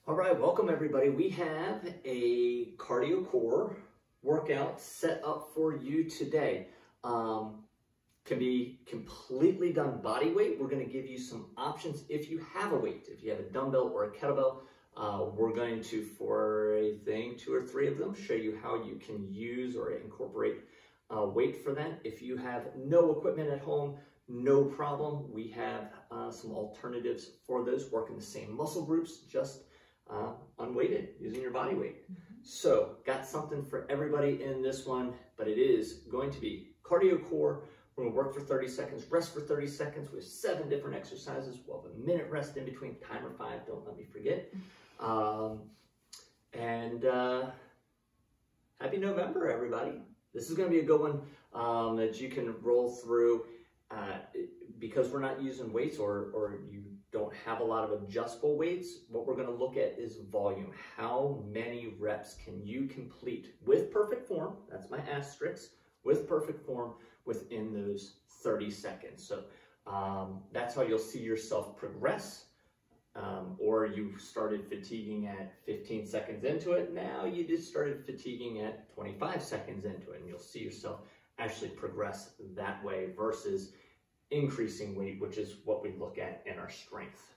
All right, welcome everybody. We have a cardio core workout set up for you today. Can be completely done body weight. We're going to give you some options if you have a weight. If you have a dumbbell or a kettlebell, we're going to, for I think 2 or 3 of them, show you how you can use or incorporate weight for that. If you have no equipment at home, no problem. We have some alternatives for those. Working the same muscle groups, just unweighted, using your body weight. So, got something for everybody in this one, but it is going to be cardio core. We're going to work for 30 seconds, rest for 30 seconds with 7 different exercises. We'll have a minute rest in between, timer 5, don't let me forget. Happy November, everybody. This is going to be a good one that you can roll through because we're not using weights or you don't have a lot of adjustable weights. What we're going to look at is volume. How many reps can you complete with perfect form? That's my asterisk. With perfect form within those 30 seconds. So that's how you'll see yourself progress. Or you started fatiguing at 15 seconds into it. Now you just started fatiguing at 25 seconds into it. And you'll see yourself actually progress that way versus increasing weight, which is what we look at in our strength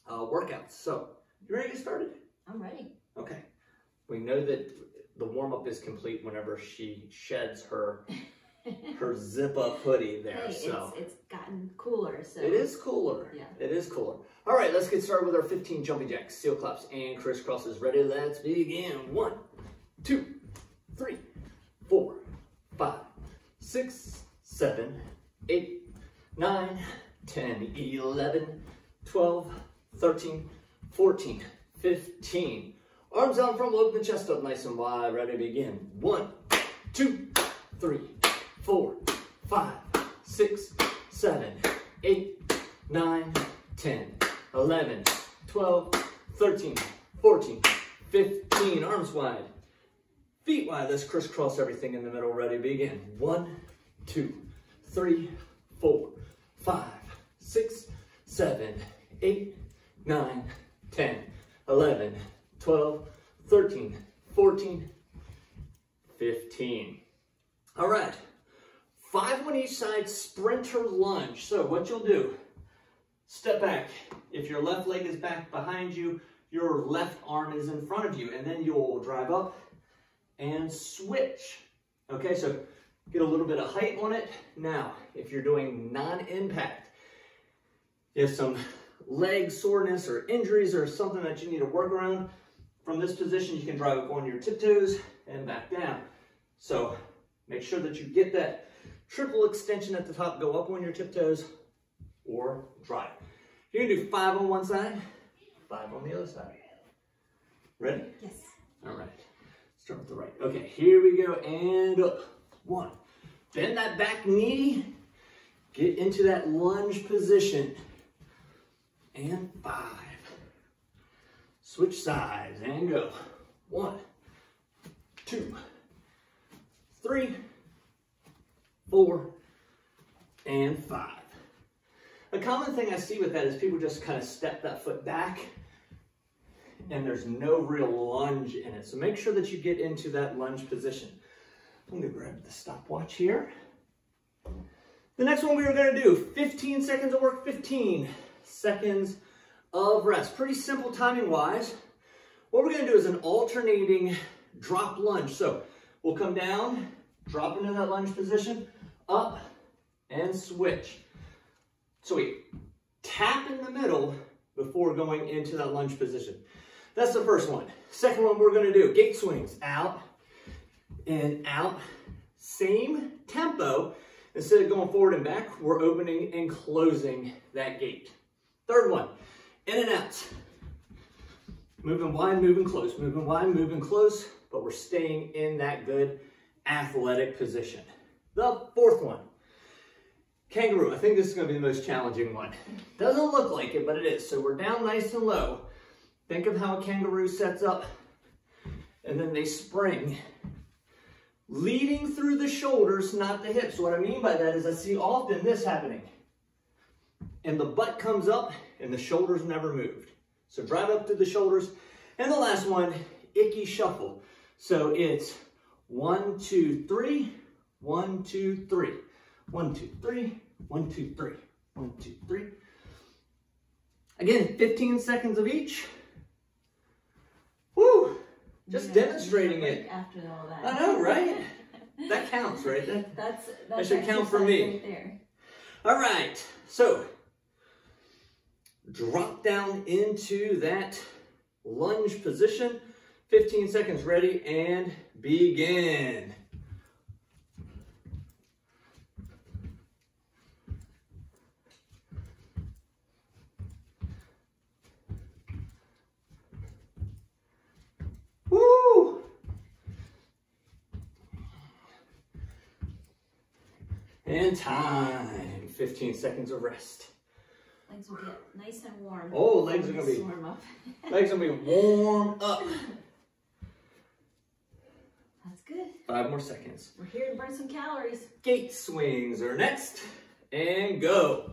workouts. So, you ready to get started? I'm ready. Okay. We know that the warm-up is complete whenever she sheds her zip-up hoodie there. Hey, so it's gotten cooler. So it is cooler. Yeah. It is cooler. All right, let's get started with our 15 jumping jacks, seal claps, and crisscrosses. Ready? Let's begin. 1, 2, 3, 4, 5, 6, 7, 8, 9, 10, 11, 12, 13, 14, 15. Arms out in front, open the chest up nice and wide. Ready to begin. 1, 2, 3, 4, 5, 6, 7, 8, 9, 10, 11, 12, 13, 14, 15. Arms wide. Feet wide. Let's crisscross everything in the middle. Ready to begin. 1, 2, 3, 4, 5, 6, 7, 8, 9, 10, 11, 12, 13, 14, 15. All right. 5 on each side, sprinter lunge. So what you'll do, step back. If your left leg is back behind you, your left arm is in front of you, and then you'll drive up and switch. Okay, so get a little bit of height on it. Now, if you're doing non-impact, you have some leg soreness or injuries or something that you need to work around, from this position, you can drive up on your tiptoes and back down. So make sure that you get that triple extension at the top, go up on your tiptoes or drive. You're gonna do 5 on one side, 5 on the other side. Ready? Yes. All right, start with the right. Okay, here we go, and up. 1, bend that back knee, get into that lunge position, and 5. Switch sides and go. 1, 2, 3, 4, and 5. A common thing I see with that is people just kind of step that foot back and there's no real lunge in it. So make sure that you get into that lunge position. I'm going to grab the stopwatch here. The next one we were going to do, 15 seconds of work, 15 seconds of rest. Pretty simple timing wise. What we're going to do is an alternating drop lunge. So we'll come down, drop into that lunge position, up, and switch. So we tap in the middle before going into that lunge position. That's the first one. Second one we're going to do, gate swings. Out and out. Same tempo. Instead of going forward and back, we're opening and closing that gate. Third one, in and out. Moving wide, moving close, moving wide, moving close, but we're staying in that good athletic position. The fourth one, kangaroo. I think this is going to be the most challenging one. Doesn't look like it, but it is. So we're down nice and low. Think of how a kangaroo sets up, and then they spring, leading through the shoulders, not the hips. What I mean by that is I see often this happening, and the butt comes up, and the shoulders never moved. So drive up through the shoulders. And the last one, icky shuffle. So it's 1, 2, 3, 1, 2, 3, 1, 2, 3, 1, 2, 3, 1, 2, 3. Again, 15 seconds of each. Woo! Just demonstrating it. After all that. I know, right? That counts, right? That should count for me. Right there. All right, so drop down into that lunge position. 15 seconds ready and begin. Woo! And time. 15 seconds of rest. Legs will get nice and warm. Oh, legs are gonna be warm up. legs are gonna be warm up. That's good. 5 more seconds. We're here to burn some calories. Gate swings are next. And go.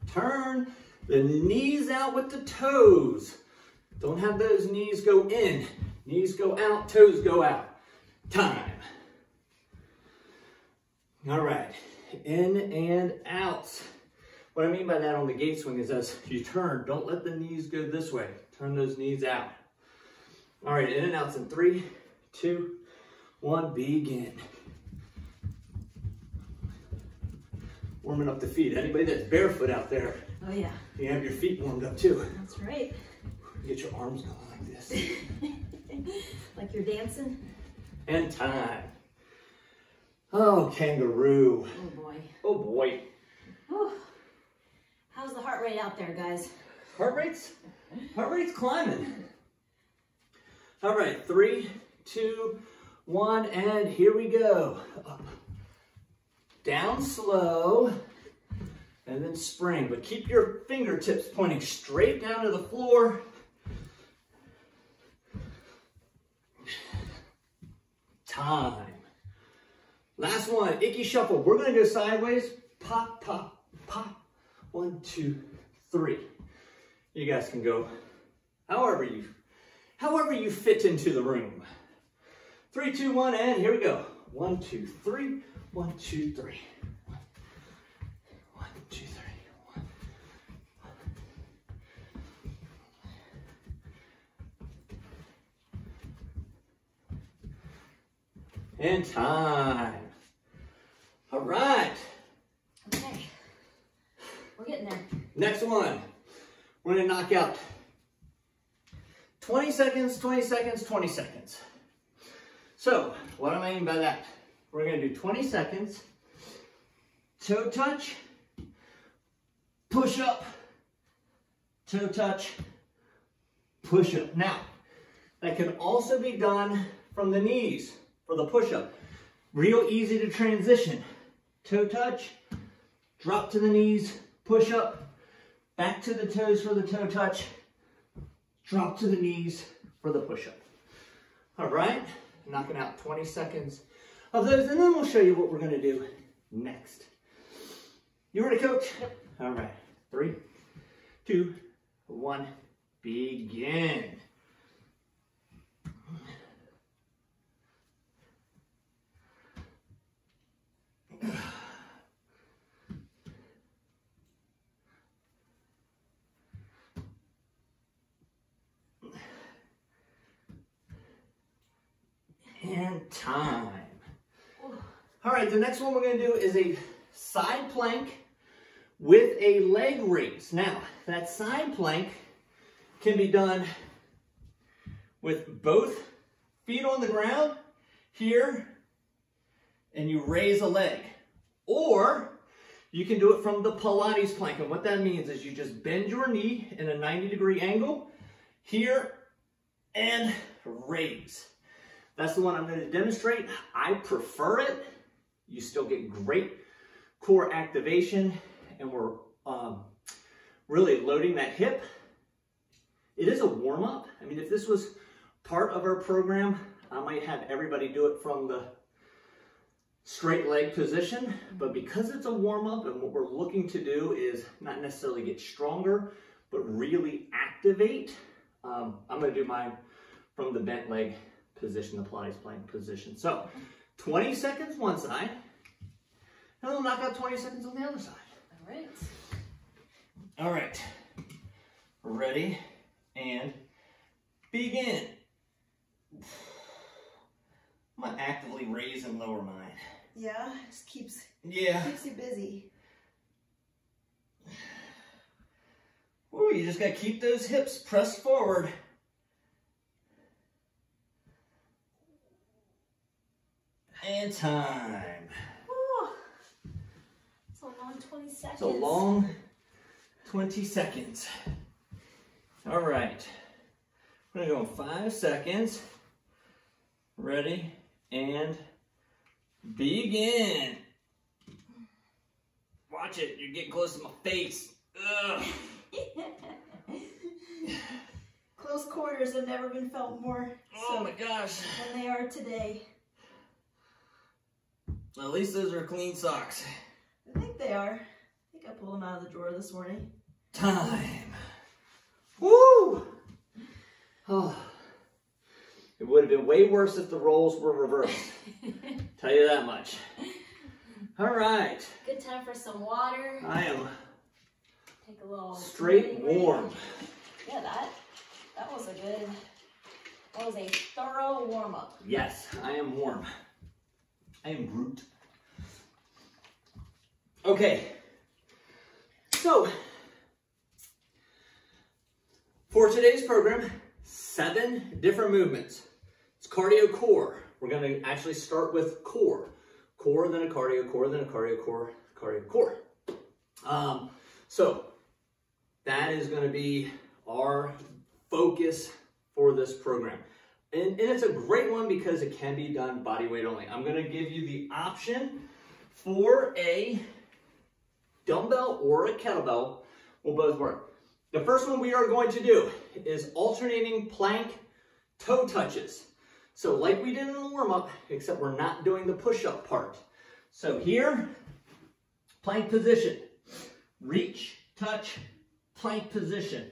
Turn the knees out with the toes. Don't have those knees go in. Knees go out, toes go out. Time. All right, in and out. What I mean by that on the gate swing is as you turn, don't let the knees go this way. Turn those knees out. All right, in and outs in 3, 2, 1, begin. Warming up the feet. Anybody that's barefoot out there, Oh yeah. you have your feet warmed up too. That's right. Get your arms going like this. Like you're dancing. And time. Oh, kangaroo. Oh boy. Oh boy. Whew. How's the heart rate out there, guys? Heart rate's climbing. All right, 3, 2, 1, and here we go. Up. Down slow, and then spring. But keep your fingertips pointing straight down to the floor. Time. Last one, icky shuffle. We're gonna go sideways. Pop, pop, pop. 1, 2, 3. You guys can go however you fit into the room. 3, 2, 1, and here we go. 1, 2, 3. 1, 2, 3. 1, 2, 3. 1. And time. All right. Okay. We're getting there. Next one. We're gonna knock out 20 seconds, 20 seconds, 20 seconds. So, what do I mean by that? We're gonna do 20 seconds, toe touch, push up, toe touch, push up. Now, that can also be done from the knees for the push up. Real easy to transition. Toe touch, drop to the knees, push up, back to the toes for the toe touch, drop to the knees for the push up. All right, knocking out 20 seconds of those, and then we'll show you what we're gonna do next. You ready, coach? Yep. All right, 3, 2, 1, begin. And time. All right, the next one we're going to do is a side plank with a leg raise. Now, that side plank can be done with both feet on the ground here, and you raise a leg. Or you can do it from the Pilates plank. And what that means is you just bend your knee in a 90-degree angle here and raise. That's the one I'm going to demonstrate. I prefer it. You still get great core activation, and we're really loading that hip. It is a warm-up. I mean, if this was part of our program, I might have everybody do it from the straight leg position, but because it's a warm-up and what we're looking to do is not necessarily get stronger, but really activate, I'm going to do mine from the bent leg position, the Pilates plank position. So 20 seconds one side, and we'll knock out 20 seconds on the other side. All right. All right. Ready and begin. I'm going to actively raise and lower mine. Yeah, just keeps you busy. Ooh, you just got to keep those hips pressed forward. And time. Oh, it's a long 20 seconds. It's a long 20 seconds. All right. We're going to go in 5 seconds. Ready and begin. Watch it. You're getting close to my face. Ugh. Close quarters have never been felt more Oh my gosh. than they are today. At least those are clean socks. I think they are. I think I pulled them out of the drawer this morning. Time. Woo! Oh. It would have been way worse if the roles were reversed. Tell you that much. All right. Good time for some water. I am Take a little straight break. warm. Yeah, that was a thorough warm up. Yes, I am warm. I am Groot. Okay. So, for today's program, 7 different movements. It's cardio core. We're going to actually start with core. Core, then a cardio core, then a cardio core, cardio core. So that is going to be our focus for this program. And it's a great one because it can be done body weight only. I'm going to give you the option for a dumbbell or a kettlebell. Will both work. The first one we are going to do is alternating plank toe touches. So like we did in the warm-up, except we're not doing the push-up part. So here, plank position. Reach, touch, plank position.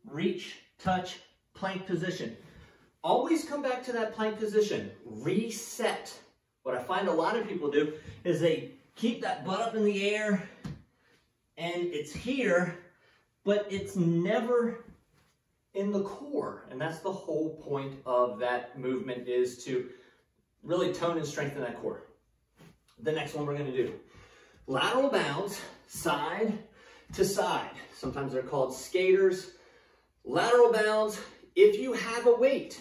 Reach, touch, plank position. Always come back to that plank position. Reset. What I find a lot of people do is they keep that butt up in the air and it's here, but it's never in the core. And that's the whole point of that movement, is to really tone and strengthen that core. The next one we're going to do, lateral bounds, side to side. Sometimes they're called skaters. Lateral bounds, if you have a weight,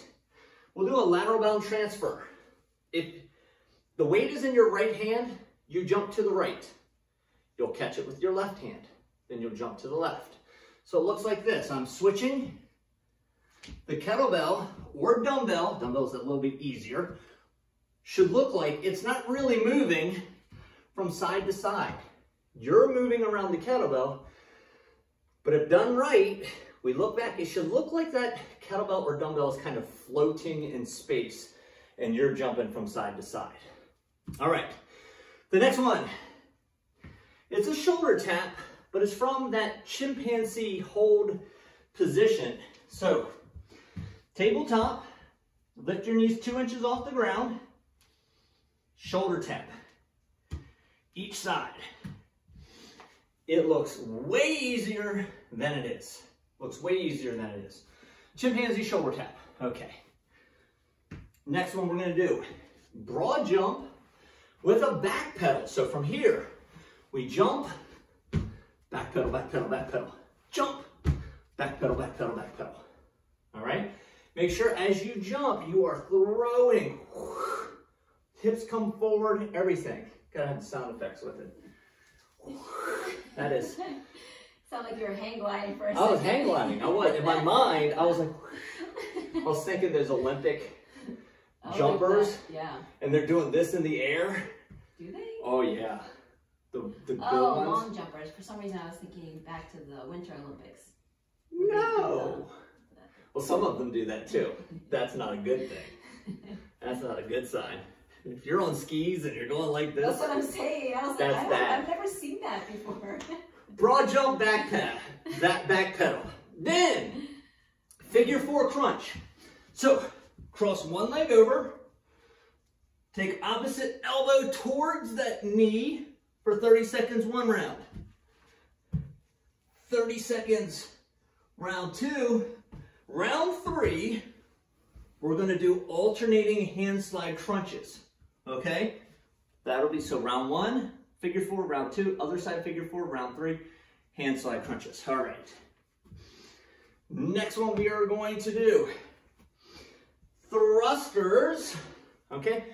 we'll do a lateral bound transfer. If the weight is in your right hand, you jump to the right. You'll catch it with your left hand. Then you'll jump to the left. So it looks like this. I'm switching. The kettlebell or dumbbell, dumbbell's a little bit easier, should look like it's not really moving from side to side. You're moving around the kettlebell, but if done right, we look back, it should look like that kettlebell or dumbbell is kind of floating in space and you're jumping from side to side. All right, the next one, it's a shoulder tap, but it's from that chimpanzee hold position. So, tabletop, lift your knees 2 inches off the ground, shoulder tap, each side. It looks way easier than it is. Looks way easier than it is. Chimpanzee shoulder tap. Okay. Next one we're going to do, broad jump with a back pedal. So from here, we jump, back pedal, back pedal, back pedal. Jump, back pedal, back pedal, back pedal. All right? Make sure as you jump, you are throwing. Hips come forward, everything. Gotta have the sound effects with it. That is. Sound like you were hang gliding for a second. I was hang gliding. I was. In my mind, I was like, I was thinking there's Olympic jumpers. Yeah. And they're doing this in the air. Do they? Oh, yeah. The good ones. Long jumpers. For some reason, I was thinking back to the Winter Olympics. No. Well, some of them do that too. That's not a good thing. That's not a good sign. If you're on skis and you're going like this. That's what I'm saying. I was like, I've never seen that before. Broad jump back pedal. Then, figure 4 crunch. So, cross one leg over. Take opposite elbow towards that knee for 30 seconds, 1 round. 30 seconds, round 2. Round 3, we're gonna do alternating hand slide crunches, okay? That'll be, so round 1, figure 4, round 2, other side figure 4, round 3, hand slide crunches. All right. Next one we are going to do thrusters, okay?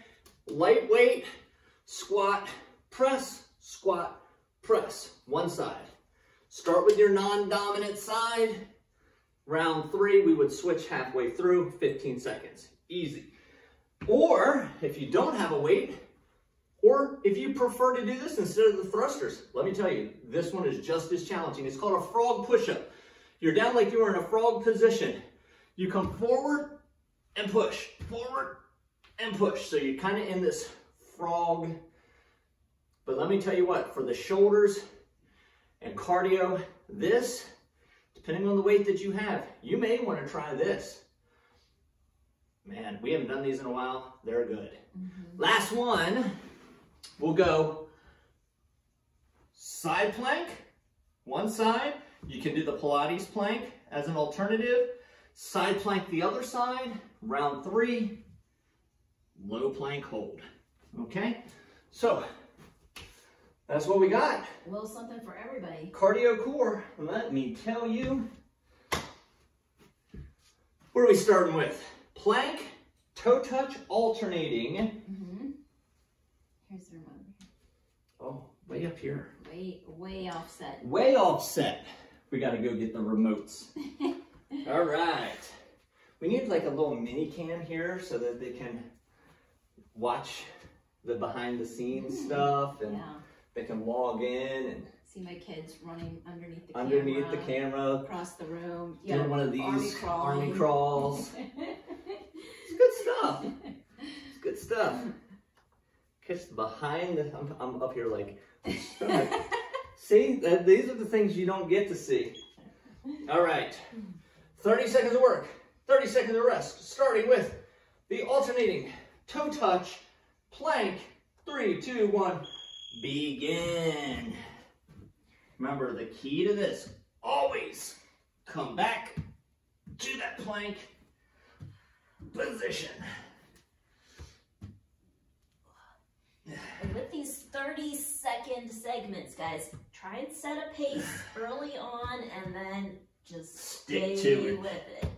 Lightweight, squat, press, one side. Start with your non-dominant side. Round 3, we would switch halfway through, 15 seconds, easy. Or if you don't have a weight, or if you prefer to do this instead of the thrusters, let me tell you, this one is just as challenging. It's called a frog push-up. You're down like you are in a frog position. You come forward and push, forward and push. So you're kind of in this frog. But let me tell you what, for the shoulders and cardio, this, depending on the weight that you have, you may want to try this. Man, we haven't done these in a while. They're good. Last one, we'll go side plank, one side. You can do the Pilates plank as an alternative. Side plank the other side. Round 3, low plank hold. Okay? So, that's what we got. A little something for everybody. Cardio core, let me tell you. What are we starting with? Plank, toe touch, alternating. Here's the remote. Oh, way up here. Way offset. Way offset. We got to go get the remotes. All right. We need like a little mini cam here so that they can watch the behind the scenes stuff, and they can log in and see my kids running underneath the camera across the room. Doing one of these army crawls. It's good stuff. It's good stuff. Catch behind the, I'm up here like, see, these are the things you don't get to see. All right, 30 seconds of work, 30 seconds of rest, starting with the alternating toe touch plank. 3, 2, 1, begin. Remember, the key to this, always come back to that plank position. And with these 30-second segments, guys, try and set a pace early on and then just Stick stay to it. with it.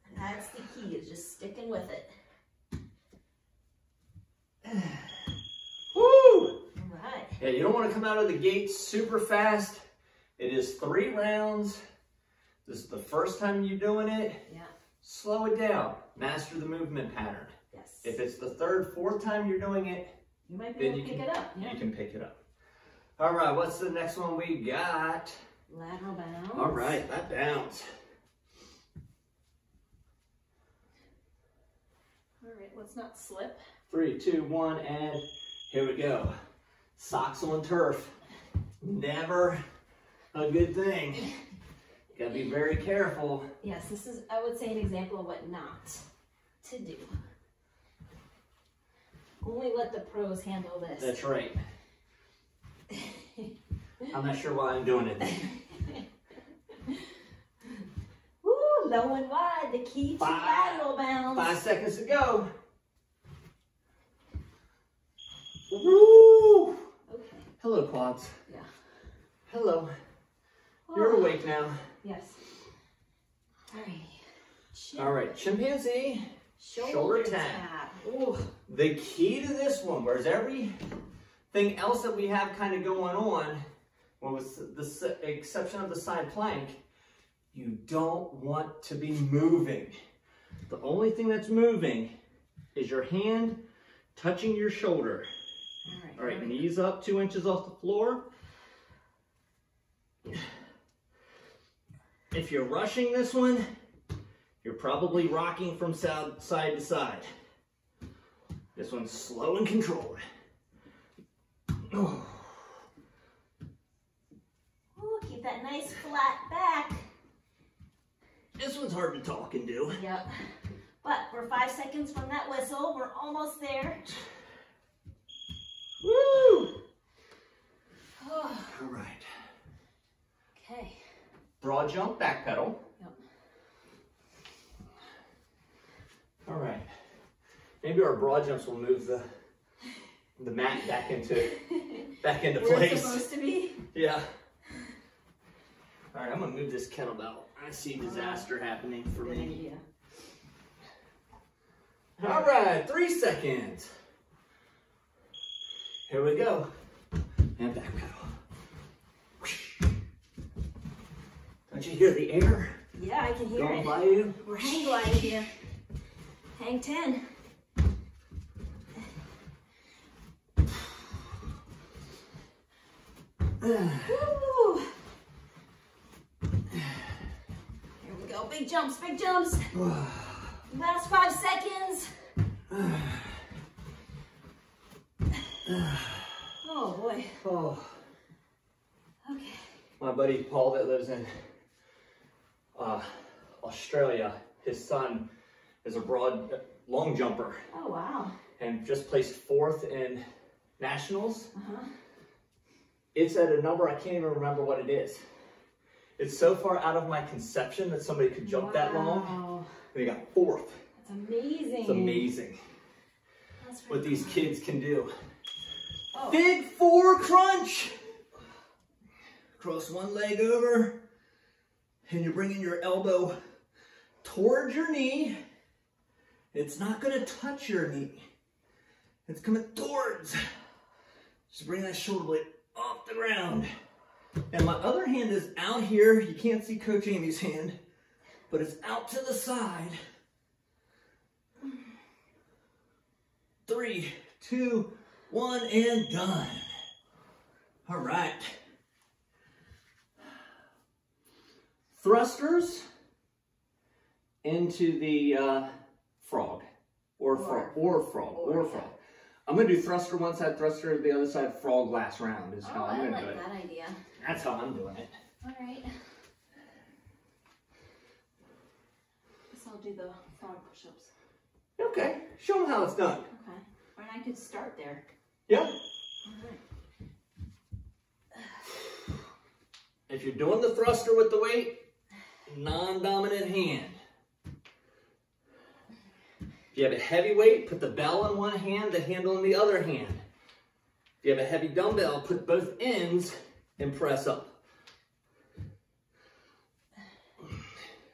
And that's the key, is just sticking with it. Woo! All right. Yeah, you don't want to come out of the gate super fast. It is 3 rounds. This is the first time you're doing it. Yeah. Slow it down. Master the movement pattern. Yes. If it's the 3rd, 4th time you're doing it, You might be able to pick it up. Yeah. You can pick it up. All right, what's the next one we got? Lateral bounce. All right, that bounce. All right, let's not slip. 3, 2, 1, and here we go. Socks on turf. Never a good thing. You gotta be very careful. Yes, this is, I would say, an example of what not to do. Only let the pros handle this. That's right. I'm not sure why I'm doing it. Woo, low and wide, the key to lateral bounce. 5 seconds to go. Woo! Okay. Hello, quads. Yeah. Hello. You're awake now. Yes. All right. All right, chimpanzee. Shoulder tap. Ooh, the key to this one, whereas everything else that we have kind of going on, well, with the exception of the side plank, you don't want to be moving. The only thing that's moving is your hand touching your shoulder. All right, knees up 2 inches off the floor. If you're rushing this one, you're probably rocking from side to side. This one's slow and controlled. Oh. Ooh, keep that nice flat back. This one's hard to talk and do. Yep. But we're 5 seconds from that whistle. We're almost there. Woo! Oh. All right. Okay. Broad jump, back pedal. Yep. All right. Maybe our broad jumps will move the mat back into Where place. it's supposed to be. Yeah. All right, I'm gonna move this kettlebell. I see disaster happening for Good me. idea. All right, 3 seconds. Here we go. And back pedal. Don't you hear the air Yeah, I can hear going it. by you? We're hang gliding here. Hang 10. Woo! Here we go. Big jumps, big jumps. Last 5 seconds. Oh boy. Oh. Okay. My buddy Paul that lives in Australia, his son is a long jumper Oh wow. and just placed 4th in nationals. Uh-huh. It's at a number I can't even remember what it is. It's so far out of my conception that somebody could jump that long. Wow. And he got 4th. That's amazing. It's amazing That's what pretty these cool. kids can do. Oh. Big 4 crunch. Cross one leg over, and you're bringing your elbow towards your knee. It's not going to touch your knee. It's coming towards. Just bring that shoulder blade off the ground. And my other hand is out here. You can't see Coach Amy's hand, but it's out to the side. 3, 2, 1, and done. All right. Thrusters into the frog, or frog. I'm gonna do thruster one side, thruster the other side, frog last round is how I'm I gonna like do it. that idea. That's how I'm doing it. All right. Guess I'll do the frog push-ups. Okay, show them how it's done. Okay. Or I could start there. Yeah. All right. If you're doing the thruster with the weight, non-dominant hand. If you have a heavy weight, put the bell in one hand, the handle in the other hand. If you have a heavy dumbbell, put both ends and press up.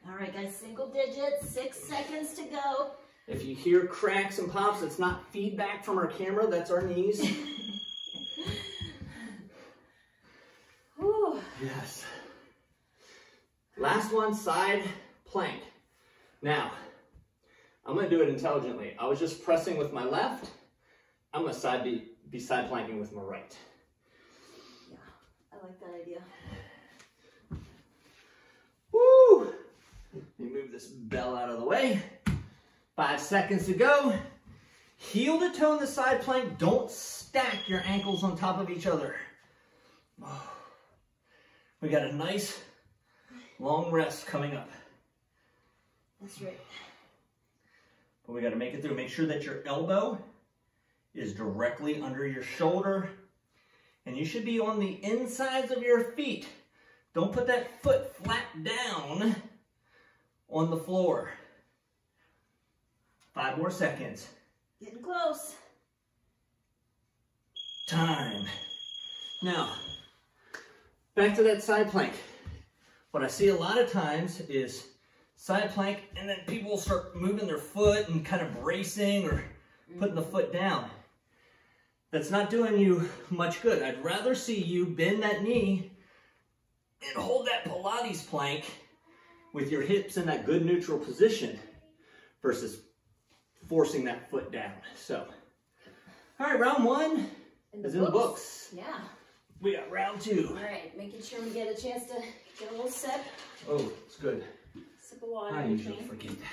All right, guys, single digits, 6 seconds to go. If you hear cracks and pops, it's not feedback from our camera, that's our knees. Whew. Yes. Last one, side plank. Now, I'm going to do it intelligently. I was just pressing with my left. I'm going to be side planking with my right. Yeah, I like that idea. Woo! Let me move this bell out of the way. 5 seconds to go. Heel to toe in the side plank. Don't stack your ankles on top of each other. Oh. We got a nice long rest coming up. That's right. But we got to make it through. Make sure that your elbow is directly under your shoulder. And you should be on the insides of your feet. Don't put that foot flat down on the floor. 5 more seconds. Getting close. Time. Now, back to that side plank. What I see a lot of times is side plank and then people will start moving their foot and kind of bracing or putting the foot down. That's not doing you much good. I'd rather see you bend that knee and hold that Pilates plank with your hips in that good neutral position versus forcing that foot down. So, all right, round 1 is in the books. Yeah. We got round 2. All right, making sure we get a chance to get a little sip. Oh, it's good. Sip of water. I in usually between. forget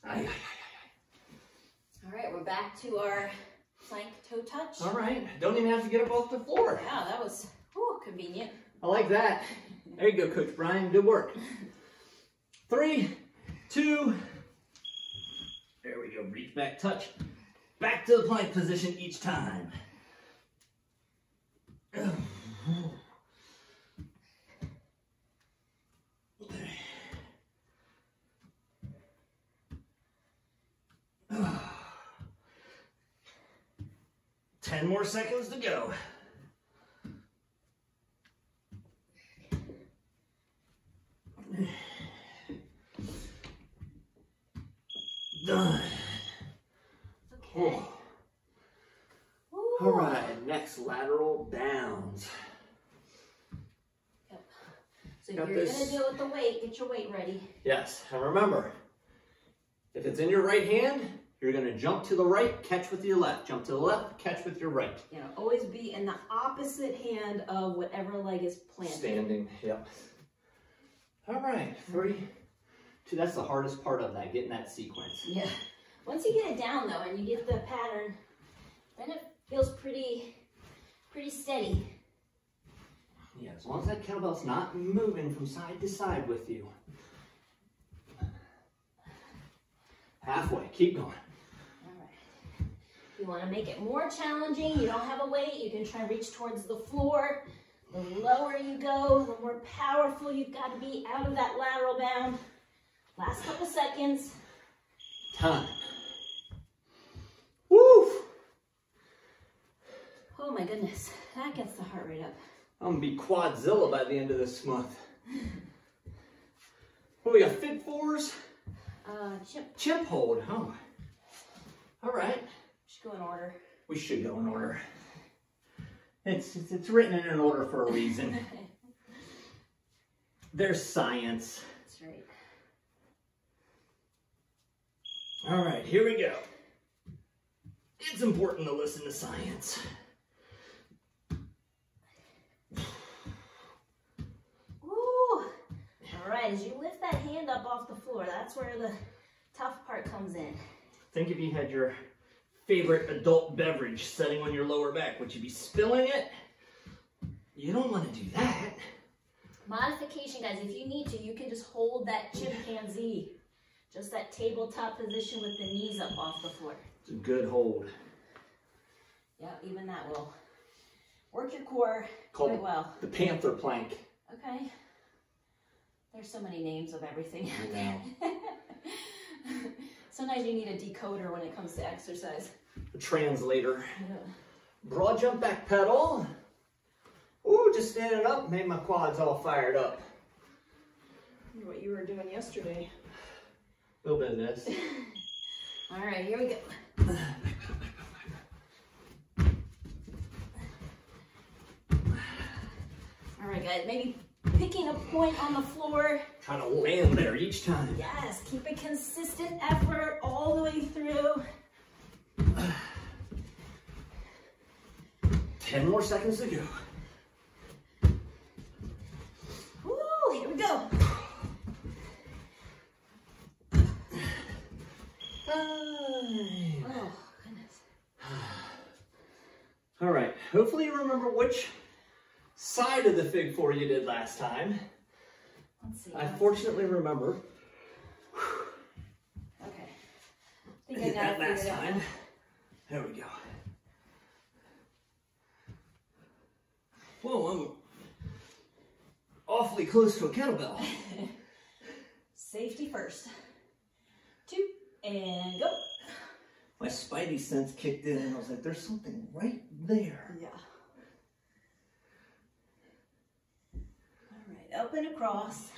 Aye. All right, we're back to our plank toe touch. All right, don't even have to get up off the floor. Yeah, that was convenient. I like that. There you go, Coach Brian, good work. 3, 2, there we go, reach back, touch. Back to the plank position each time. 10 more seconds to go. Done. Okay. All right, next lateral downs. Yep. So Got you're this. gonna do it with the weight. Get your weight ready. Yes, and remember, if it's in your right hand, you're gonna jump to the right, catch with your left. Jump to the left, catch with your right. You know, always be in the opposite hand of whatever leg is planted. Standing, yep. All right, 3, 2, that's the hardest part of that, getting that sequence. Yeah. Once you get it down though, and you get the pattern, then it feels pretty steady. Yeah, as long as that kettlebell's not moving from side to side with you. Halfway, keep going. All right. If you want to make it more challenging, you don't have a weight, you can try and reach towards the floor. The lower you go, the more powerful you've got to be out of that lateral bound. Last couple seconds. Time. Woo! Oh my goodness, that gets the heart rate up. I'm gonna be quadzilla by the end of this month. What we got, fig fours? Chimp hold, oh. All right. Should go in order. We should go in order. It's written in an order for a reason. There's science. That's right. All right, here we go. It's important to listen to science. Ooh. All right, as you lift that hand up off the floor, that's where the tough part comes in. Think if you had your favorite adult beverage setting on your lower back, would you be spilling it? You don't want to do that. Modification, guys, if you need to, you can just hold that chimpanzee. Just that tabletop position with the knees up off the floor. It's a good hold. Yeah, even that will work your core Called quite well. the panther plank. Okay. There's so many names of everything. I know. Sometimes you need a decoder when it comes to exercise. A translator. Yeah. Broad jump back pedal. Ooh, just standing up made my quads all fired up. What you were doing yesterday. A little bit of this. All right, here we go. All right, guys, maybe picking a point on the floor. Trying to land there each time. Yes, keep a consistent effort all the way through. 10 more seconds to go. Woo, here we go. Oh, goodness. All right, hopefully you remember which side of the fig four you did last time. Let's see. I fortunately remember. Okay. I I think I did got that it last figured out. time. There we go. Whoa, I'm awfully close to a kettlebell. Safety first. 2, and go. My spidey sense kicked in and I was like, there's something right there. Yeah. All right, up and across.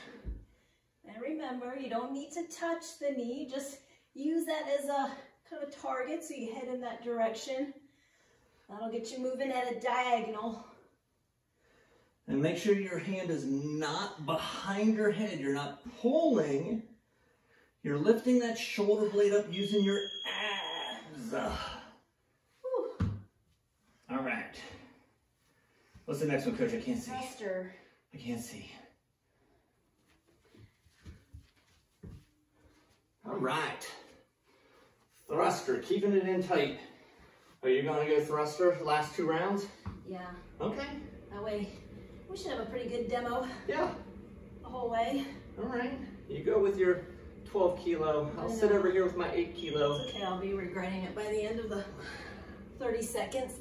And remember, you don't need to touch the knee. Just use that as a kind of target so you head in that direction. That'll get you moving at a diagonal. And make sure your hand is not behind your head. You're not pulling. You're lifting that shoulder blade up using your abs. Whew. All right. What's the next one, Coach? I can't see. Thruster. I can't see. All right. Thruster, keeping it in tight. Are you gonna go thruster last 2 rounds? Yeah. Okay. That way, we should have a pretty good demo. Yeah. The whole way. All right. You go with your 12 kilo. I'll sit over here with my 8 kilo. It's okay, I'll be regretting it by the end of the 30 seconds.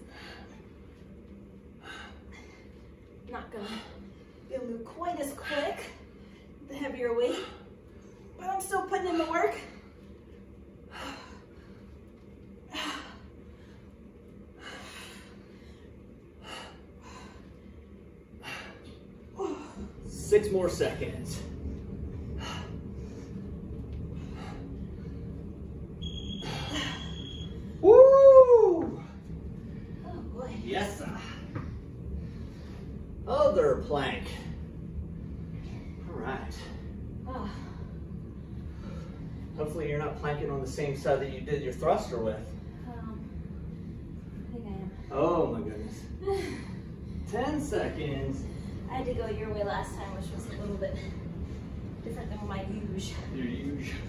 Not gonna be able to move quite as quick with the heavier weight, but I'm still putting in the work. 6 more seconds. Woo! Oh boy. Yes, sir. Other plank. All right. Oh. Hopefully you're not planking on the same side that you did your thruster with. I think I am. Oh my goodness. 10 seconds. I had to go your way last time, which was a little bit different than my usual. Your usual.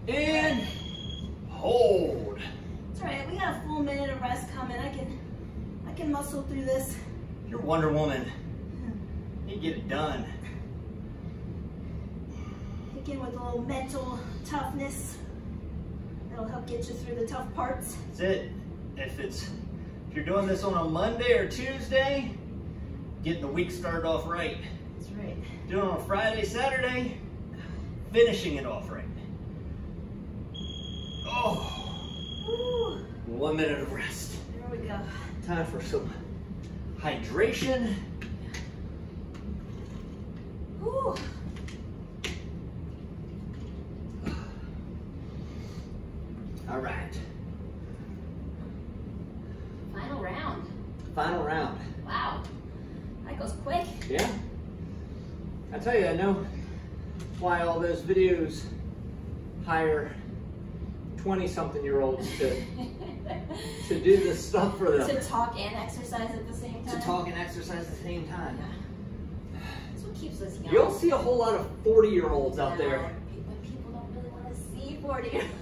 And hold. It's all right. We got a full minute of rest coming. I can muscle through this. You're Wonder Woman. You get it done. Begin with a little mental toughness. That'll help get you through the tough parts. That's it. If you're doing this on a Monday or Tuesday, getting the week started off right. That's right. Doing it on a Friday, Saturday, finishing it off right. Oh, Woo. 1 minute of rest. There we go. Time for some hydration. Woo. All right. Final round. Final round. Wow. That goes quick. Yeah. I tell you, I know why all those videos hire 20-something-year-olds to do this stuff for them. To talk and exercise at the same time. To talk and exercise at the same time. Yeah. That's what keeps us young. You don't see a whole lot of 40-year-olds out there. When people don't really want to see 40-year-olds.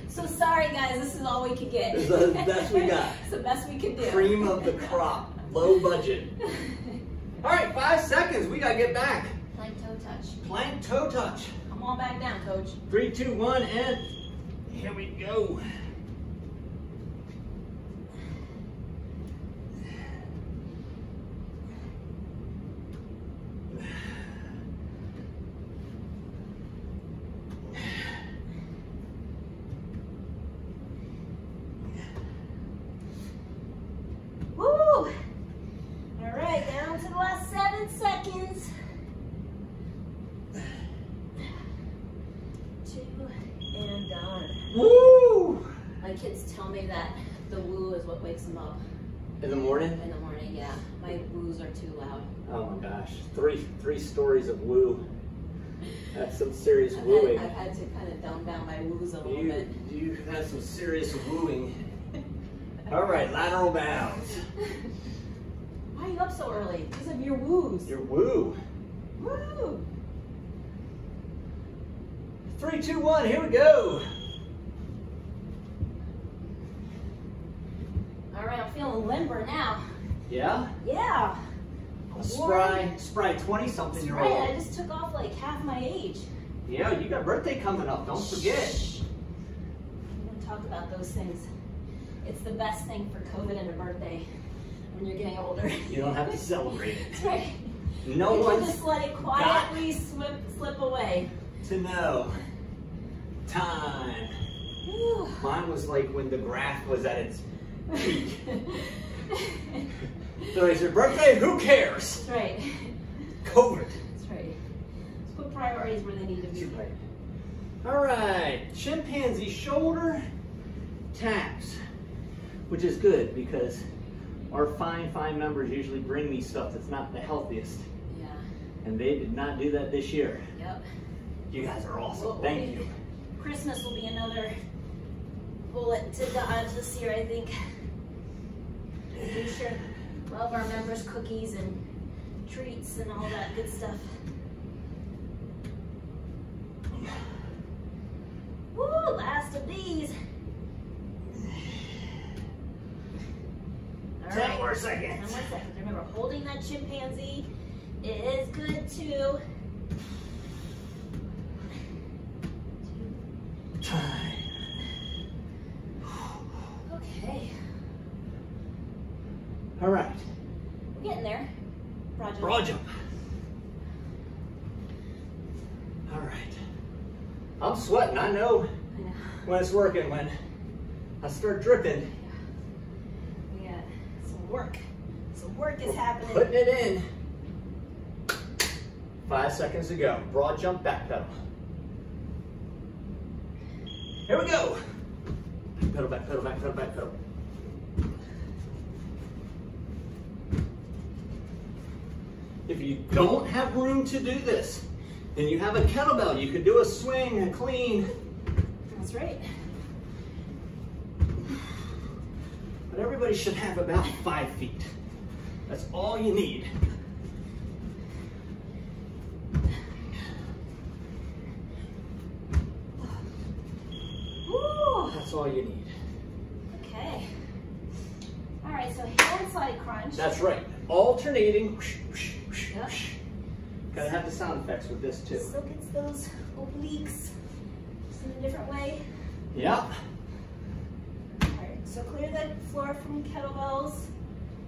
So sorry, guys. This is all we could get. It's the best we got. It's the best we could do. Cream of the crop. Low budget. All right, 5 seconds. We got to get back. Plank toe touch. Plank toe touch. Come on back down, coach. 3, 2, 1, and here we go. Woo! All right, down to the last 7 seconds. 2 and done. Woo! My kids tell me that the woo is what wakes them up In the morning? in the morning. Yeah, my woos are too loud. Oh my gosh. Three stories of woo. That's some serious wooing. I've had to kind of dumb down my woos a little bit. You had some serious wooing. All right, lateral bounds. Why are you up so early? Because of your woos. Your woo. Woo! 3, 2, 1, here we go. All right, I'm feeling limber now. Yeah? Yeah. A spry 20-something-year-old. Right, I just took off like half my age. Yeah, you got a birthday coming up, don't forget. Shh. We don't talk about those things. It's the best thing for COVID and a birthday when you're getting older. You don't have to celebrate it. That's right. No You can one's just let it quietly slip away. to know. Time. Whew. Mine was like when the graph was at its peak. So it's your birthday, who cares? That's right. COVID. That's right. Let's put priorities where they need to be. Right. All right, chimpanzee shoulder taps, which is good because our fine members usually bring me stuff that's not the healthiest. Yeah. And they did not do that this year. Yep. You guys are awesome. Well, Thank you. Christmas will be another bullet to dodge this year, I think. We sure love our members' cookies and treats and all that good stuff. Woo! Woo, last of these. All 10 right. more seconds. 10 more seconds. Remember, holding that chimpanzee is good too. Time. Okay. All right. We're getting there. Broad jump. Broad jump. All right. I'm sweating. I know I know. when it's working. When I start dripping, We got some work. Some work is happening. putting it in. 5 seconds to go. Broad jump, back pedal. Here we go. Pedal, back pedal, back pedal, back pedal. If you don't have room to do this, then you have a kettlebell. You could do a swing, a clean. That's right. But everybody should have about 5 feet. That's all you need. Woo. That's all you need. Okay. All right, so hand side crunch. That's right. Alternating. Yep. Gotta have the sound effects with this too. Still gets those obliques just in a different way. Yep. All right, so clear the floor from kettlebells.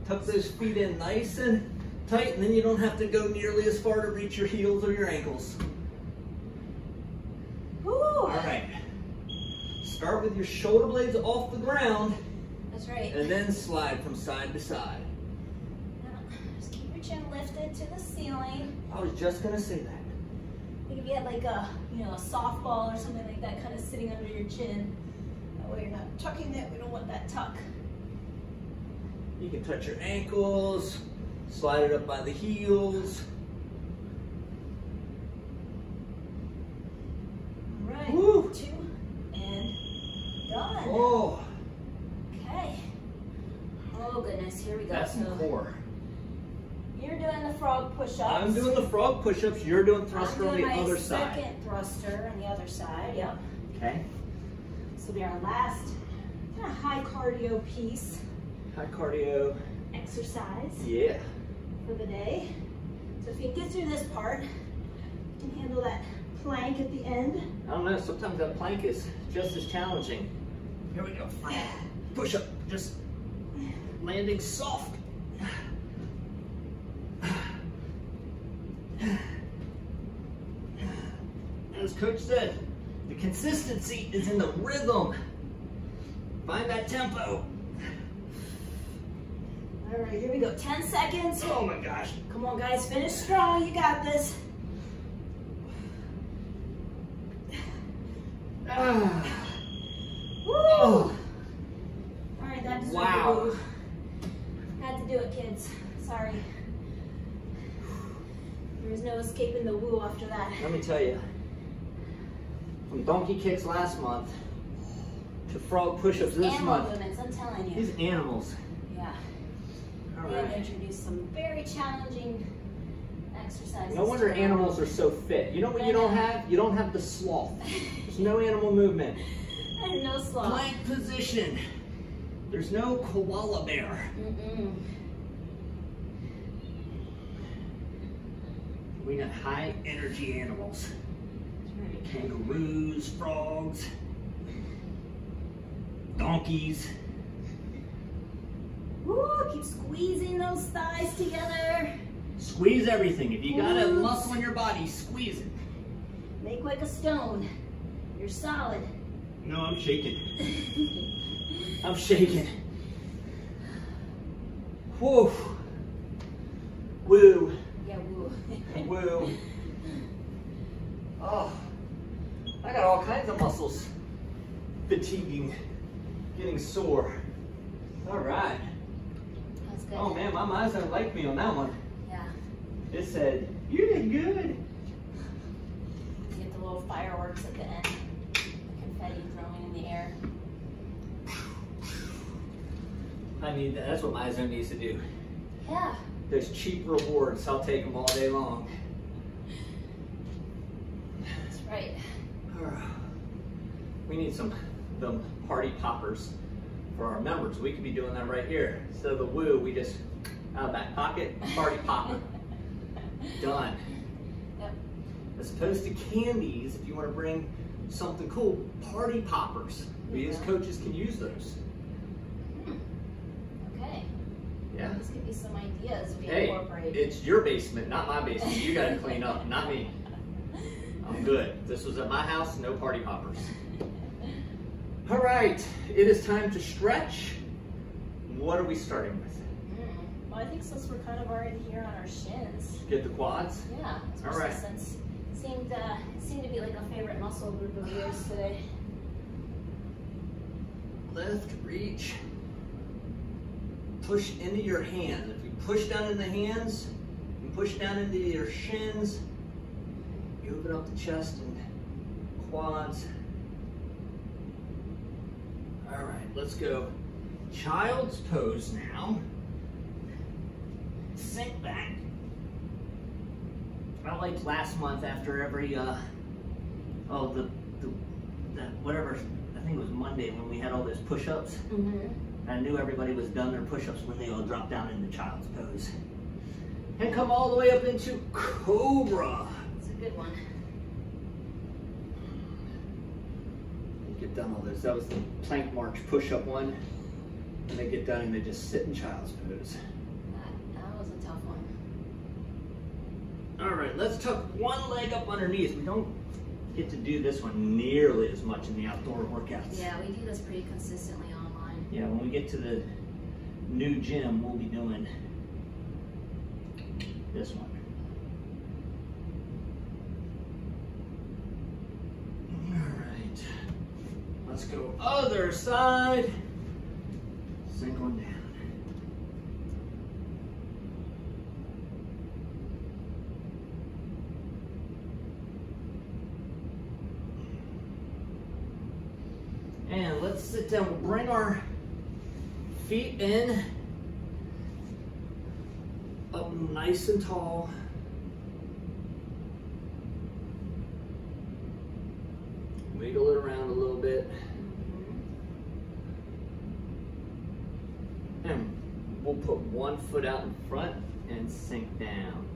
Tuck those feet in nice and tight, and then you don't have to go nearly as far to reach your heels or your ankles. Woo. All right. Start with your shoulder blades off the ground, That's right. and then slide from side to side. Now, just keep your chin lifted to the ceiling. I was just gonna say that. Think if you had like a, a softball or something like that kind of sitting under your chin. That way you're not tucking it. We don't want that tuck. You can touch your ankles, slide it up by the heels. All right. Woo. 2 and done. Oh, Okay. Oh goodness, here we go. that's some So core. you're doing the frog push-ups. I'm doing the frog push-ups. You're doing I'm thruster on doing the my other side. second thruster on the other side. Yep. Okay. This will be our last kind of high cardio piece High cardio. exercise Yeah. for the day. So if you get through this part, you can handle that plank at the end. I don't know. Sometimes that plank is just as challenging. Here we go. Push up. Just landing soft. As Coach said, the consistency is in the rhythm. Find that tempo. All right, here we go. 10 seconds. Oh my gosh. Come on, guys. Finish strong. You got this. Ah. Woo! Oh. All right, that deserved Wow. a woo. Had to do it, kids. Sorry. There was no escaping the woo after that. Let me tell you, from donkey kicks last month to frog push-ups this Animal month, movements, I'm telling you. these animals. Yeah. All They have right. introduced some very challenging exercises. No wonder to our- animals are so fit. You know what you don't have? You don't have the sloth. There's no animal movement. And no sloth. Plank position. There's no koala bear. Mm-mm. We got high energy animals. That's right. Kangaroos, frogs, donkeys. Woo! Keep squeezing those thighs together. Squeeze everything. If you got a Ooh. muscle in your body, squeeze it. Make like a stone. You're solid. No, I'm shaking. I'm shaking. Whoa. Woo. Yeah, woo. Woo. Oh, I got all kinds of muscles fatiguing, getting sore. All right. That's good. Oh man, my eyes don't like me on that one. Yeah. It said, you did good. You get the little fireworks at the end. Confetti throwing in the air. I need that. That's what my zone needs to do. Yeah. Those cheap rewards, I'll take them all day long. That's right. We need some party poppers for our members. We could be doing that right here. Instead of the woo, we just out of back pocket, party popper. Done. Yep. As opposed to candies, if you want to bring something cool, party poppers. We as coaches can use those. Okay. Yeah. This could be some ideas we Hey, incorporate. it's your basement, not my basement. You got to clean up, not me. I'm good. If this was at my house, no party poppers. All right, it is time to stretch. What are we starting with? Well, I think since we're kind of already here on our shins. Get the quads? Yeah. All right. Since it seemed to be like a favorite muscle group of yours today. Lift, reach. Push into your hands. If you push down in the hands, and push down into your shins, you open up the chest and quads. All right, let's go child's pose now. Sink back. I liked last month after every, whatever, I think it was Monday when we had all those push-ups. I knew everybody was done their push-ups when they all dropped down into child's pose. And come all the way up into cobra. It's a good one. Get done all those. That was the plank march push-up one. And they get done and they just sit in child's pose. That was a tough one. All right, let's tuck one leg up underneath. We don't get to do this one nearly as much in the outdoor workouts. Yeah, we do this pretty consistently online. Yeah, when we get to the new gym, we'll be doing this one. All right, let's go other side. Sink on down. And let's sit down. We'll bring our feet in, up nice and tall. Wiggle it around a little bit. And we'll put one foot out in front and sink down.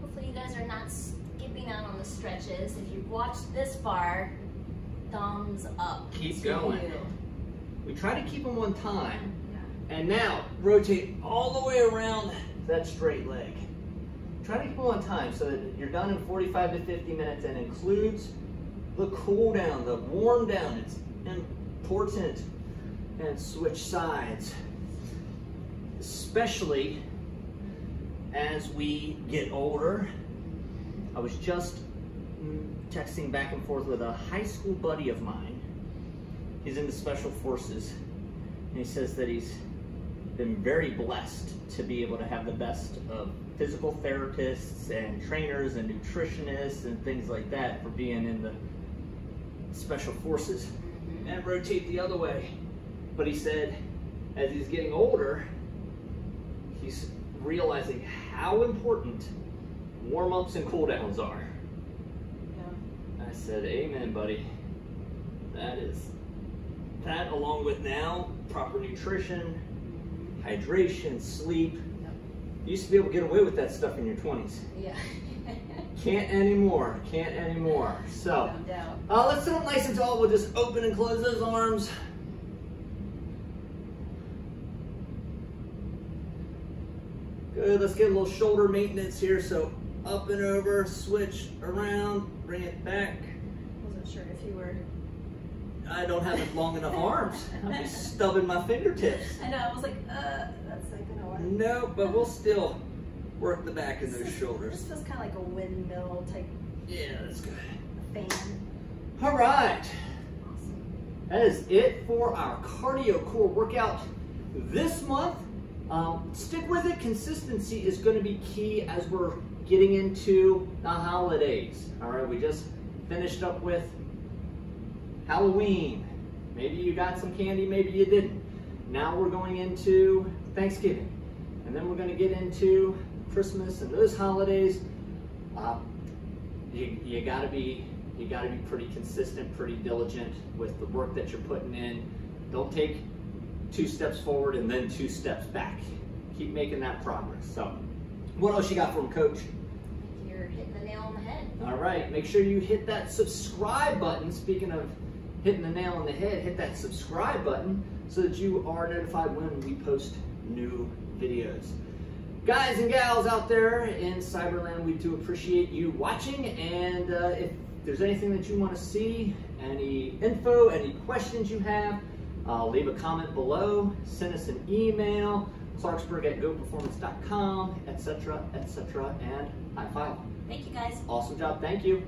Hopefully you guys are not skipping out on the stretches. If you've watched this far, thumbs up. Keep to going. you. We try to keep them on time. Yeah. And now rotate all the way around that straight leg. Try to keep them on time so that you're done in 45 to 50 minutes and includes the cool down, the warm down. It's important. And switch sides. Especially as we get older. I was just texting back and forth with a high school buddy of mine. He's in the special forces. And he says that he's been very blessed to be able to have the best of physical therapists and trainers and nutritionists and things like that for being in the special forces. And rotate the other way. But he said, as he's getting older, he's realizing how important warm-ups and cool-downs are. Yeah. I said, amen, buddy. That along with now, proper nutrition, hydration, sleep. Yep. You used to be able to get away with that stuff in your 20s. Yeah. Can't anymore, can't anymore. So, let's sit up nice and tall. We'll just open and close those arms. Good, let's get a little shoulder maintenance here. So up and over, switch around, bring it back. Wasn't sure if you were. I don't have long enough arms. I'll be stubbing my fingertips. I know, I was like, that's not gonna work. No, but we'll still work the back of those shoulders. This feels kind of like a windmill type. Yeah, that's good. Fan. All right. Awesome. That is it for our cardio core workout this month. Stick with it. Consistency is going to be key as we're getting into the holidays. All right, we just finished up with Halloween. Maybe you got some candy, maybe you didn't. Now we're going into Thanksgiving. And then we're going to get into Christmas and those holidays. you gotta be pretty consistent, pretty diligent with the work that you're putting in. Don't take 2 steps forward and then 2 steps back. Keep making that progress. So, what else you got for me, Coach? You're hitting the nail on the head. All right, make sure you hit that subscribe button. Speaking of hitting the nail on the head, hit that subscribe button so that you are notified when we post new videos. Guys and gals out there in Cyberland, we do appreciate you watching, and if there's anything that you want to see, any info, any questions you have, leave a comment below, send us an email, clarksburg@goperformance.com, etc., etc., and high five. Thank you, guys. Awesome job, thank you.